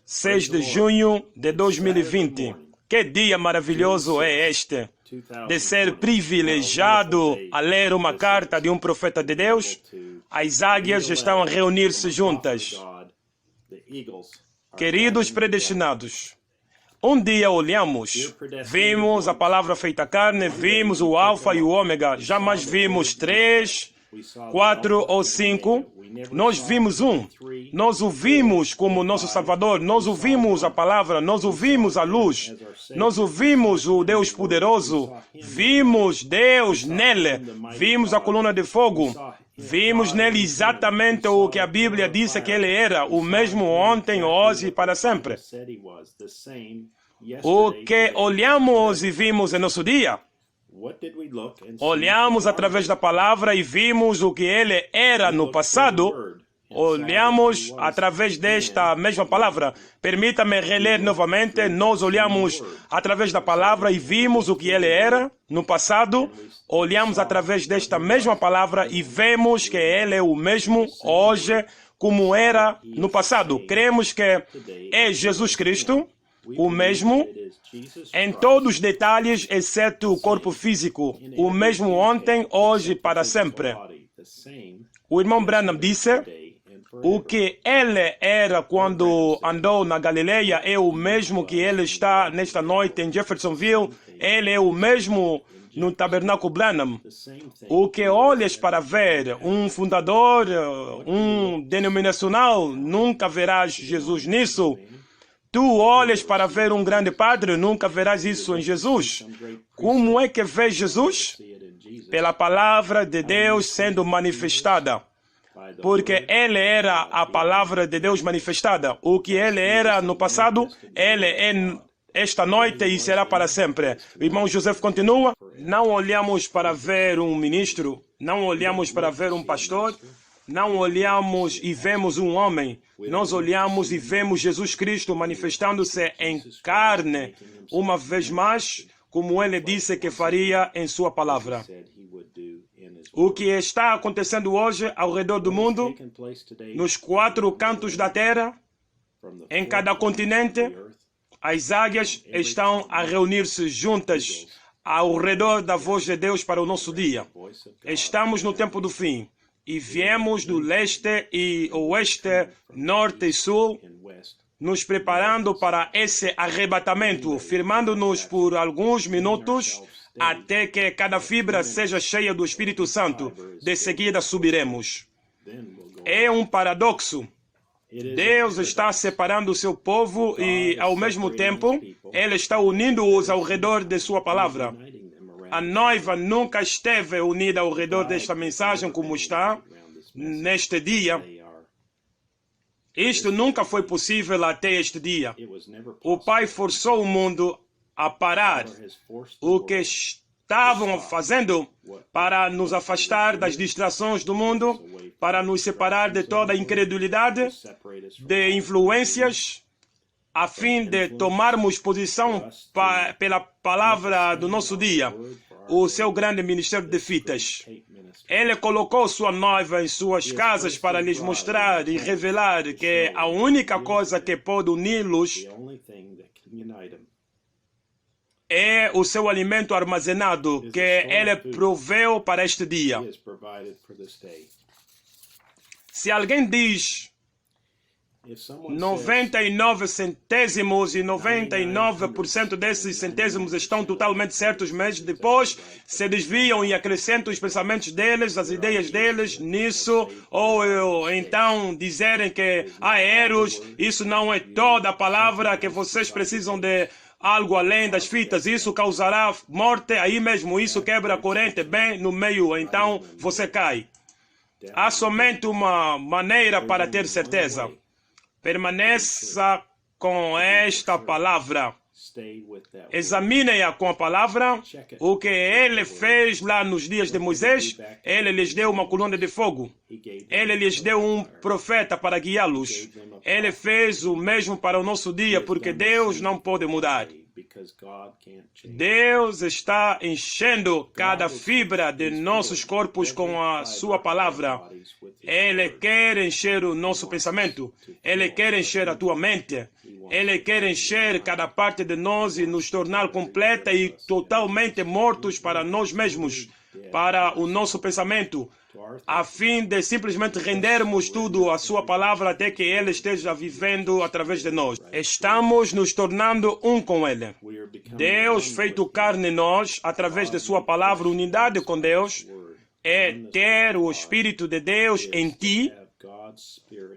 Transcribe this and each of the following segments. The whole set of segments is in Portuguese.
6 de junho de 2020. Que dia maravilhoso é este, de ser privilegiado a ler uma carta de um profeta de Deus. As águias estão a reunir-se juntas. Queridos predestinados, um dia olhamos, vimos a palavra feita carne, vimos o alfa e o ômega, jamais vimos 3, 4 ou 5, nós vimos um. Nós o vimos como nosso Salvador, nós ouvimos a palavra, nós ouvimos a luz, nós ouvimos o Deus poderoso, vimos Deus nele, vimos a coluna de fogo, vimos nele exatamente o que a Bíblia disse que ele era, o mesmo ontem, hoje e para sempre. O que olhamos e vimos em nosso dia? Olhamos através da palavra e vimos o que ele era no passado. Olhamos através desta mesma palavra. Permita-me reler novamente. Nós olhamos através da palavra e vimos o que ele era no passado. Olhamos através desta mesma palavra e vemos que ele é o mesmo hoje como era no passado. Cremos que é Jesus Cristo, o mesmo, em todos os detalhes, exceto o corpo físico, o mesmo ontem, hoje, para sempre. O irmão Branham disse, o que ele era quando andou na Galileia é o mesmo que ele está nesta noite em Jeffersonville, ele é o mesmo no Tabernáculo Branham. O que olhas para ver um fundador, um denominacional, nunca verás Jesus nisso. Tu olhas para ver um grande padre, nunca verás isso em Jesus. Como é que vês Jesus? Pela palavra de Deus sendo manifestada. Porque ele era a palavra de Deus manifestada. O que ele era no passado, ele é esta noite e será para sempre. O irmão José continua. Não olhamos para ver um ministro, não olhamos para ver um pastor, não olhamos e vemos um homem. Nós olhamos e vemos Jesus Cristo manifestando-se em carne, uma vez mais, como ele disse que faria em sua palavra. O que está acontecendo hoje ao redor do mundo, nos 4 cantos da terra, em cada continente, as águias estão a reunir-se juntas ao redor da voz de Deus para o nosso dia. Estamos no tempo do fim. E viemos do leste e oeste, norte e sul, nos preparando para esse arrebatamento, firmando-nos por alguns minutos até que cada fibra seja cheia do Espírito Santo. De seguida subiremos. É um paradoxo. Deus está separando o seu povo e, ao mesmo tempo, Ele está unindo-os ao redor de sua palavra. A noiva nunca esteve unida ao redor desta mensagem como está neste dia. Isto nunca foi possível até este dia. O Pai forçou o mundo a parar o que estavam fazendo para nos afastar das distrações do mundo, para nos separar de toda a incredulidade, de influências, a fim de tomarmos posição pela palavra do nosso dia, o seu grande ministério de fitas. Ele colocou sua noiva em suas casas para lhes mostrar e revelar que a única coisa que pode uni-los é o seu alimento armazenado que ele proveu para este dia. Se alguém diz 99 centésimos e 99% desses centésimos estão totalmente certos, mas depois se desviam e acrescentam os pensamentos deles, as ideias deles nisso, ou então dizerem que eros, isso não é toda a palavra, que vocês precisam de algo além das fitas, isso causará morte, aí mesmo isso quebra a corrente bem no meio, então você cai. Há somente uma maneira para ter certeza. Permaneça com esta palavra. Examine-a com a palavra. O que ele fez lá nos dias de Moisés, ele lhes deu uma coluna de fogo. Ele lhes deu um profeta para guiá-los. Ele fez o mesmo para o nosso dia, porque Deus não pode mudar. Deus está enchendo cada fibra de nossos corpos com a sua palavra. Ele quer encher o nosso pensamento. Ele quer encher a tua mente. Ele quer encher cada parte de nós e nos tornar completa e totalmente mortos para nós mesmos, para o nosso pensamento, a fim de simplesmente rendermos tudo à sua palavra até que Ele esteja vivendo através de nós. Estamos nos tornando um com Ele. Deus feito carne em nós, através de sua palavra, unidade com Deus, é ter o Espírito de Deus em ti,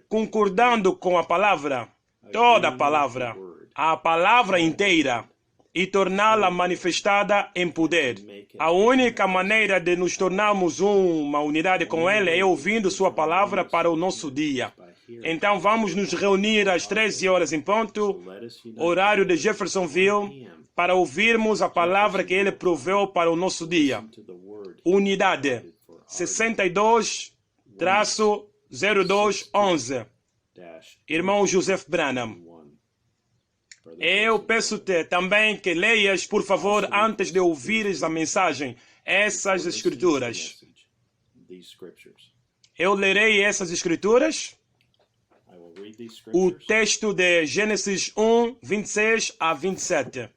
concordando com a palavra, toda a palavra inteira, e torná-la manifestada em poder. A única maneira de nos tornarmos uma unidade com Ele é ouvindo sua palavra para o nosso dia. Então vamos nos reunir às 13 horas em ponto, horário de Jeffersonville, para ouvirmos a palavra que Ele proveu para o nosso dia. Unidade 62-0211. Irmão Joseph Branham. Eu peço-te também que leias, por favor, antes de ouvires a mensagem, essas escrituras. Eu lerei essas escrituras. O texto de Gênesis 1, 26 a 27.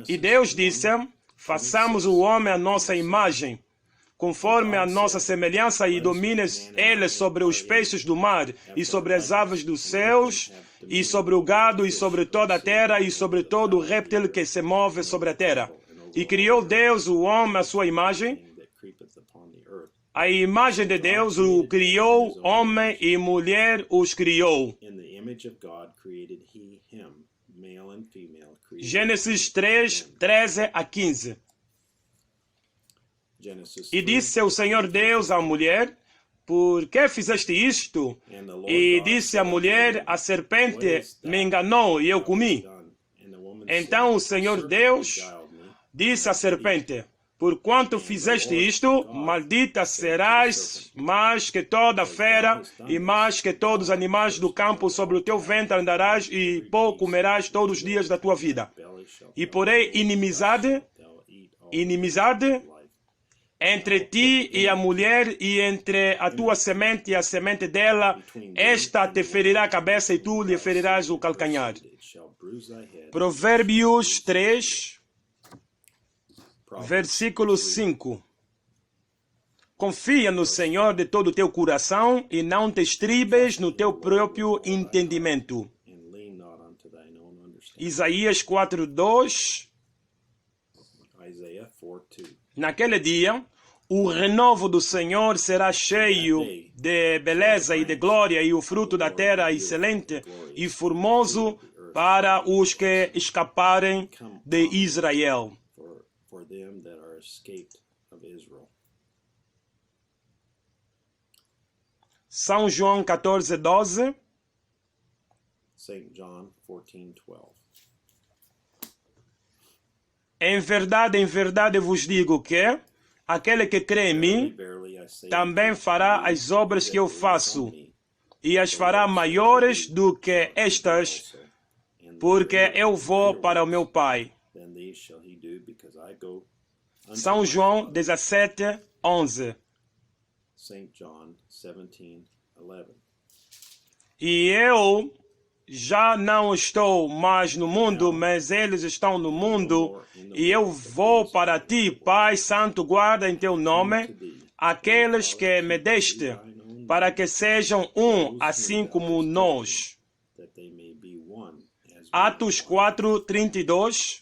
E Deus disse, façamos o homem à nossa imagem, conforme a nossa semelhança, e domine ele sobre os peixes do mar, e sobre as aves dos céus, e sobre o gado, e sobre toda a terra, e sobre todo o réptil que se move sobre a terra. E criou Deus o homem à sua imagem. A imagem de Deus o criou, homem e mulher os criou. Gênesis 3, 13 a 15. E disse o Senhor Deus à mulher, por que fizeste isto? E disse a mulher, a serpente me enganou e eu comi. Então o Senhor Deus disse à serpente, porquanto fizeste isto, maldita serás mais que toda fera e mais que todos os animais do campo, sobre o teu ventre andarás e pó comerás todos os dias da tua vida. E porém inimizade entre ti e a mulher, e entre a tua semente e a semente dela, esta te ferirá a cabeça e tu lhe ferirás o calcanhar. Provérbios 3, versículo 5. Confia no Senhor de todo o teu coração e não te estribes no teu próprio entendimento. Isaías 4:2. Naquele dia, o renovo do Senhor será cheio de beleza e de glória, e o fruto da terra excelente e formoso para os que escaparem de Israel. São João 14:12. Em verdade vos digo que aquele que crê em mim também fará as obras que eu faço, e as fará maiores do que estas, porque eu vou para o meu Pai. São João 17:11. E eu já não estou mais no mundo, mas eles estão no mundo, e eu vou para ti. Pai Santo, guarda em teu nome aqueles que me deste, para que sejam um, assim como nós. Atos 4:32.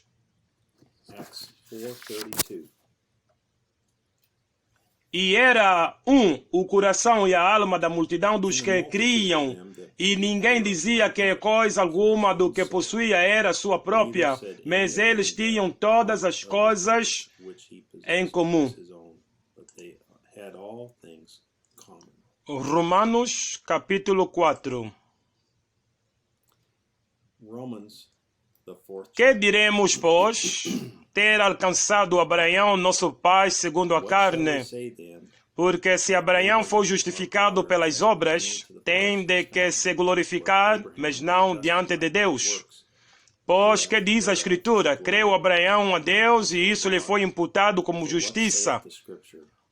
E era um o coração e a alma da multidão dos que criam, e ninguém dizia que coisa alguma do que possuía era sua própria, mas eles tinham todas as coisas em comum. Romanos capítulo 4. Que diremos, pois? Ter alcançado Abraão, nosso pai, segundo a carne. Porque se Abraão for justificado pelas obras, tem de que se glorificar, mas não diante de Deus. Pois que diz a Escritura? Creu Abraão a Deus, e isso lhe foi imputado como justiça.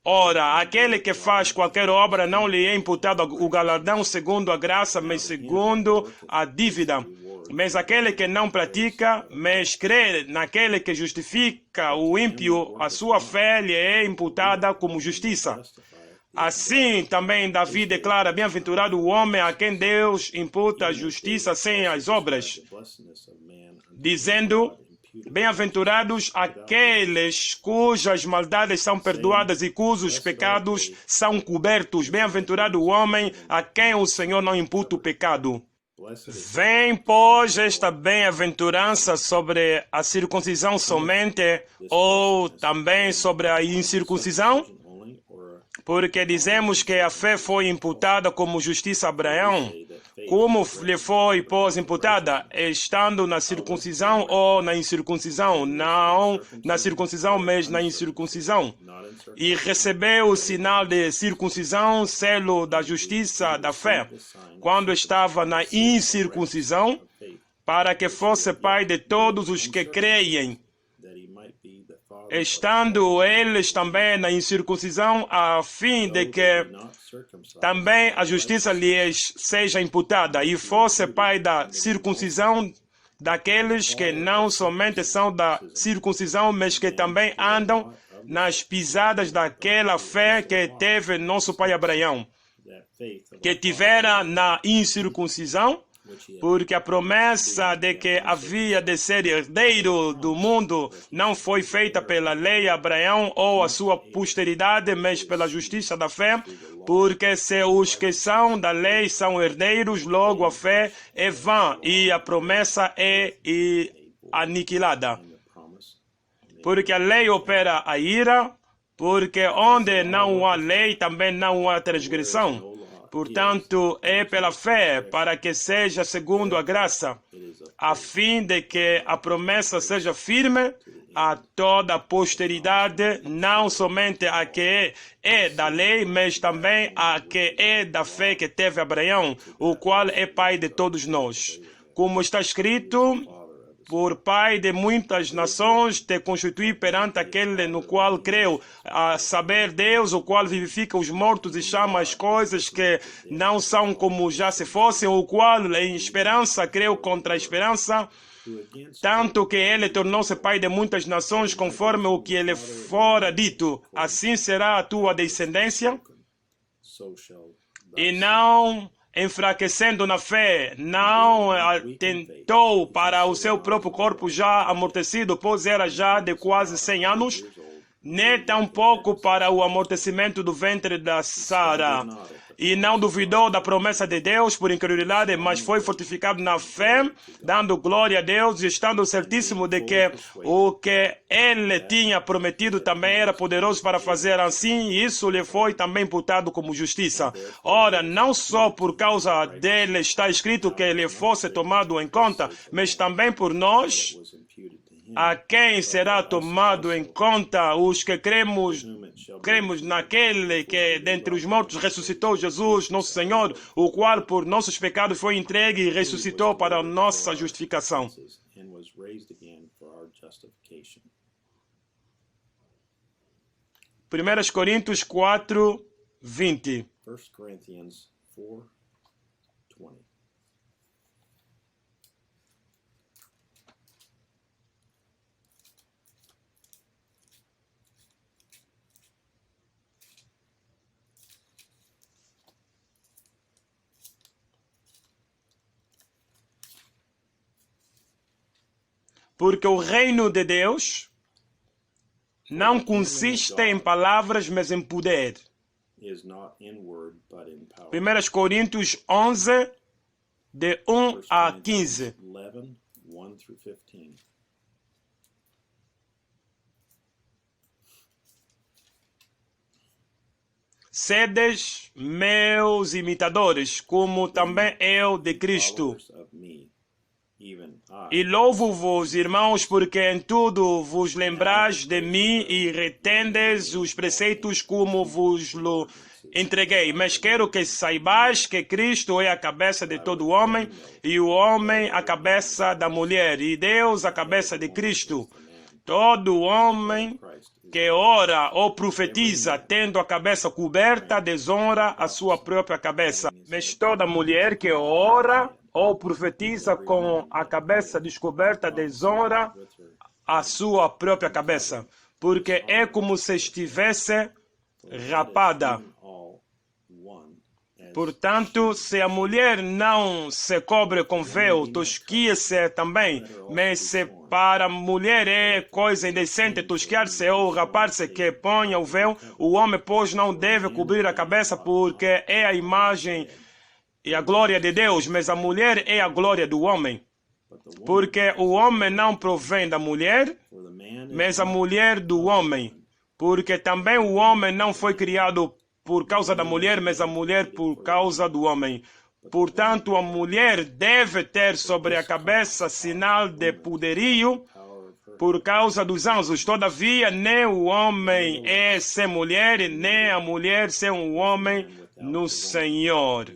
Ora, aquele que faz qualquer obra não lhe é imputado o galardão segundo a graça, mas segundo a dívida. Mas aquele que não pratica, mas crê naquele que justifica o ímpio, a sua fé lhe é imputada como justiça. Assim também Davi declara: bem-aventurado o homem a quem Deus imputa a justiça sem as obras, dizendo: bem-aventurados aqueles cujas maldades são perdoadas e cujos pecados são cobertos. Bem-aventurado o homem a quem o Senhor não imputa o pecado. Vem, pois, esta bem-aventurança sobre a circuncisão somente ou também sobre a incircuncisão? Porque dizemos que a fé foi imputada como justiça a Abraão. Como lhe foi, pois, imputada? Estando na circuncisão ou na incircuncisão? Não na circuncisão, mas na incircuncisão. E recebeu o sinal de circuncisão, selo da justiça da fé, quando estava na incircuncisão, para que fosse pai de todos os que creem, estando eles também na incircuncisão, a fim de que também a justiça lhes seja imputada, e fosse pai da circuncisão daqueles que não somente são da circuncisão, mas que também andam nas pisadas daquela fé que teve nosso pai Abraão, que tivera na incircuncisão, porque a promessa de que havia de ser herdeiro do mundo não foi feita pela lei a Abraão ou a sua posteridade, mas pela justiça da fé, porque se os que são da lei são herdeiros, logo a fé é vã e a promessa é aniquilada. Porque a lei opera a ira, porque onde não há lei também não há transgressão. Portanto, é pela fé, para que seja segundo a graça, a fim de que a promessa seja firme a toda a posteridade, não somente a que é da lei, mas também a que é da fé que teve Abraão, o qual é pai de todos nós. Como está escrito: por pai de muitas nações te constituí perante aquele no qual creu, a saber Deus, o qual vivifica os mortos e chama as coisas que não são como já se fossem, o qual em esperança creu contra a esperança, tanto que ele tornou-se pai de muitas nações, conforme o que ele fora dito: assim será a tua descendência. E não enfraquecendo na fé, não atentou para o seu próprio corpo já amortecido, pois era já de quase 100 anos, nem tampouco para o amortecimento do ventre da Sara. E não duvidou da promessa de Deus por incredulidade, mas foi fortificado na fé, dando glória a Deus, e estando certíssimo de que o que ele tinha prometido também era poderoso para fazer assim, e isso lhe foi também imputado como justiça. Ora, não só por causa dele está escrito que ele fosse tomado em conta, mas também por nós, a quem será tomado em conta os que cremos naquele que dentre os mortos ressuscitou, Jesus, nosso Senhor, o qual por nossos pecados foi entregue e ressuscitou para a nossa justificação. 1 Coríntios 4, 20. Porque o reino de Deus não consiste em palavras, mas em poder. 1 Coríntios 11, de 1 a 15. Sedes meus imitadores, como também eu de Cristo. E louvo-vos, irmãos, porque em tudo vos lembrais de mim e retendes os preceitos como vos lo entreguei. Mas quero que saibais que Cristo é a cabeça de todo homem, e o homem a cabeça da mulher, e Deus a cabeça de Cristo. Todo homem que ora ou profetiza, tendo a cabeça coberta, desonra a sua própria cabeça. Mas toda mulher que ora ou profetiza com a cabeça descoberta, desonra a sua própria cabeça, porque é como se estivesse rapada. Portanto, se a mulher não se cobre com véu, tosquia-se também. Mas se para a mulher é coisa indecente tosquiar-se ou rapar-se que ponha o véu, o homem, pois, não deve cobrir a cabeça, porque é a imagem e a glória de Deus, mas a mulher é a glória do homem. Porque o homem não provém da mulher, mas a mulher do homem. Porque também o homem não foi criado por causa da mulher, mas a mulher por causa do homem. Portanto, a mulher deve ter sobre a cabeça sinal de poderio por causa dos anjos. Todavia, nem o homem é sem mulher, nem a mulher sem um homem no Senhor.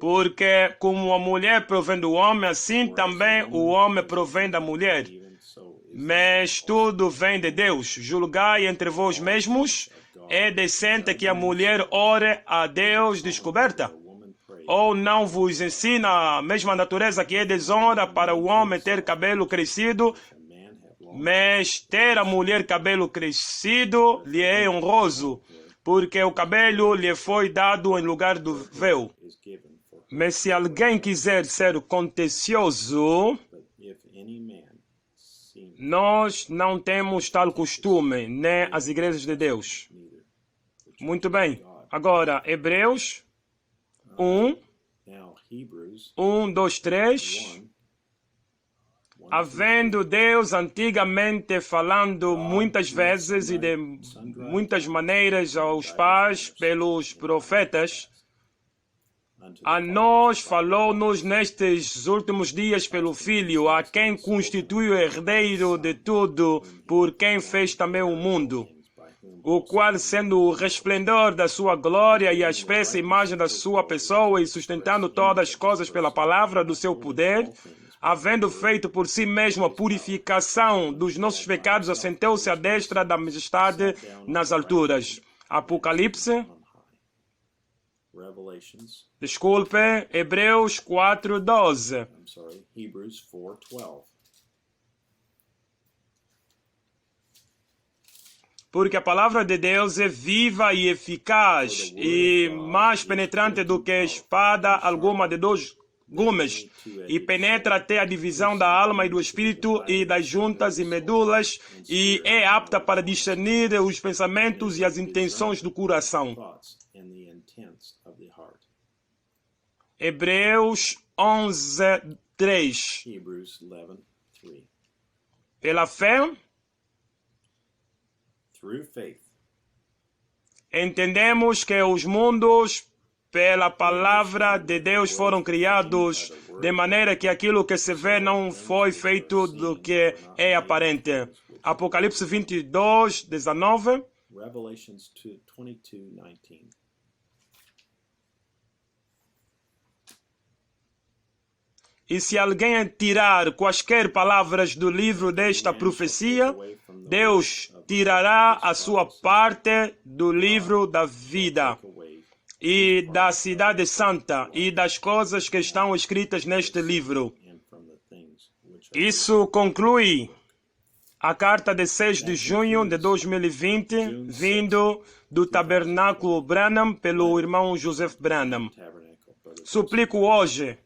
Porque como a mulher provém do homem, assim também o homem provém da mulher. Mas tudo vem de Deus. Julgai entre vós mesmos. É decente que a mulher ore a Deus descoberta? Ou não vos ensina a mesma natureza que é desonra para o homem ter cabelo crescido, mas ter a mulher cabelo crescido lhe é honroso, porque o cabelo lhe foi dado em lugar do véu. Mas se alguém quiser ser contencioso, nós não temos tal costume, nem as igrejas de Deus. Muito bem. Agora, Hebreus 1, 2, 3. Havendo Deus antigamente falando muitas vezes e de muitas maneiras aos pais pelos profetas, a nós falou-nos nestes últimos dias pelo Filho, a quem constitui o herdeiro de tudo, por quem fez também o mundo, o qual, sendo o resplendor da sua glória e a expressa imagem da sua pessoa e sustentando todas as coisas pela palavra do seu poder, havendo feito por si mesmo a purificação dos nossos pecados, assentou-se à destra da majestade nas alturas. Apocalipse. Desculpe, Hebreus 4:12. Porque a palavra de Deus é viva e eficaz e mais penetrante do que espada alguma de dois gumes, e penetra até a divisão da alma e do espírito e das juntas e medulas, e é apta para discernir os pensamentos e as intenções do coração. Hebreus 11:3. Pela fé, entendemos que os mundos pela palavra de Deus foram criados, de maneira que aquilo que se vê não foi feito do que é aparente. Apocalipse 22:19. E se alguém tirar quaisquer palavras do livro desta profecia, Deus tirará a sua parte do livro da vida e da cidade santa e das coisas que estão escritas neste livro. Isso conclui a carta de 6 de junho de 2020, vindo do Tabernáculo Branham pelo irmão Joseph Branham. Suplico hoje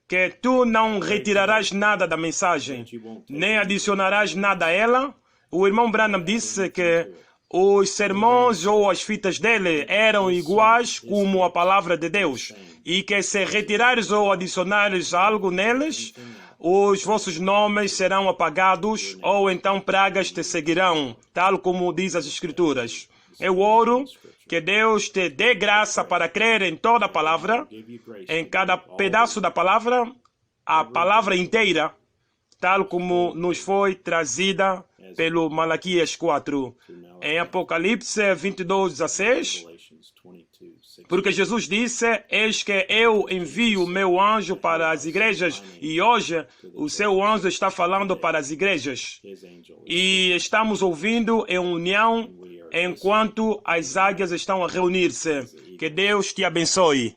que tu não retirarás nada da mensagem, nem adicionarás nada a ela. O irmão Branham disse que os sermões ou as fitas dele eram iguais como a palavra de Deus, e que se retirares ou adicionares algo neles, os vossos nomes serão apagados, ou então pragas te seguirão, tal como diz as Escrituras. Eu oro que Deus te dê graça para crer em toda a palavra, em cada pedaço da palavra, a palavra inteira, tal como nos foi trazida pelo Malaquias 4. Em Apocalipse 22:16, porque Jesus disse: eis que eu envio o meu anjo para as igrejas, e hoje o seu anjo está falando para as igrejas. E estamos ouvindo em união enquanto as águias estão a reunir-se. Que Deus te abençoe.